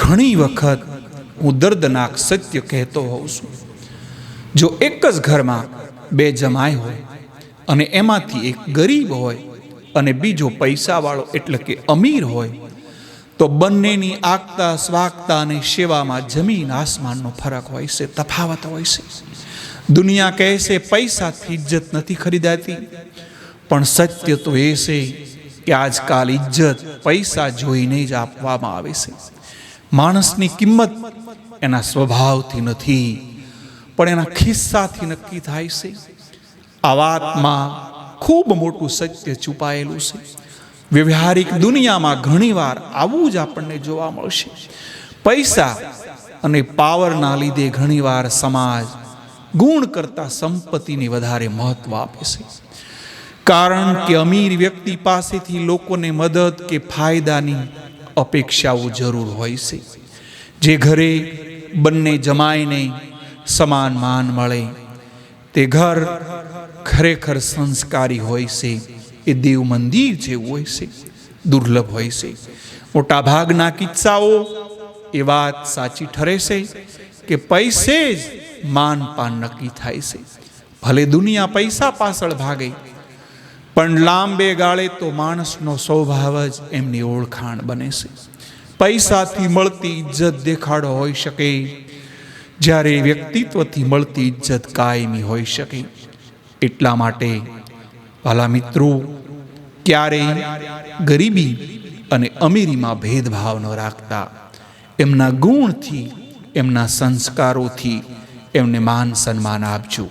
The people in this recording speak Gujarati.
ઘણી વખત હું દર્દનાક સત્ય કહેતો હોઉં છું. જો એક જ ઘરમાં બે જમાઈ હોય અને એમાંથી એક ગરીબ હોય અને બીજો પૈસાવાળો એટલે કે અમીર હોય, તો બંનેની આગતા સ્વાગતા અને સેવામાં જમીન આસમાનનો ફરક હોય છે, તફાવત હોય છે. દુનિયા કહે છે પૈસાથી ઇજ્જત નથી ખરીદાતી, પણ સત્ય તો એ છે કે આજકાલ ઇજ્જત પૈસા જોઈને જ આપવામાં આવે છે. માણસની કિંમત એના સ્વભાવથી નથી, પણ એના ખિસ્સાથી નક્કી થાય છે. આ વાતમાં ખૂબ મોટું સત્ય છુપાયેલું છે. વ્યવહારિક દુનિયામાં ઘણીવાર આવું જ આપણને જોવા મળશે. પૈસા અને પાવરના લીધે ઘણીવાર સમાજ ગુણ કરતા સંપત્તિને વધારે મહત્વ આપે છે. કારણ કે અમીર વ્યક્તિ પાસેથી લોકોને મદદ કે ફાયદાની અપેક્ષાઓ જરૂર હોય છે. જે ઘરે બંને જમાઈને સમાન માન મળે તે ઘર ખરેખર સંસ્કારી હોય છે. એ દેવ મંદિર જેવું હોય છે, દુર્લભ હોય છે. મોટા ભાગના કિસ્સાઓ એ વાત સાચી ઠરે છે કે પૈસે જ માન પાન નક્કી થાય છે. ભલે દુનિયા પૈસા પાછળ ભાગે, પણ લાંબે ગાળે તો માણસનો સ્વભાવ જ એમની ઓળખાણ બને છે. પૈસાથી મળતી ઇજ્જત દેખાડો હોઈ શકે, જ્યારે વ્યક્તિત્વથી મળતી ઇજ્જત કાયમી હોઈ શકે. એટલા માટે વાલા મિત્રો, ક્યારેય ગરીબી અને અમીરીમાં ભેદભાવ ન રાખતા, એમના ગુણથી, એમના સંસ્કારોથી એમને માન સન્માન આપજો.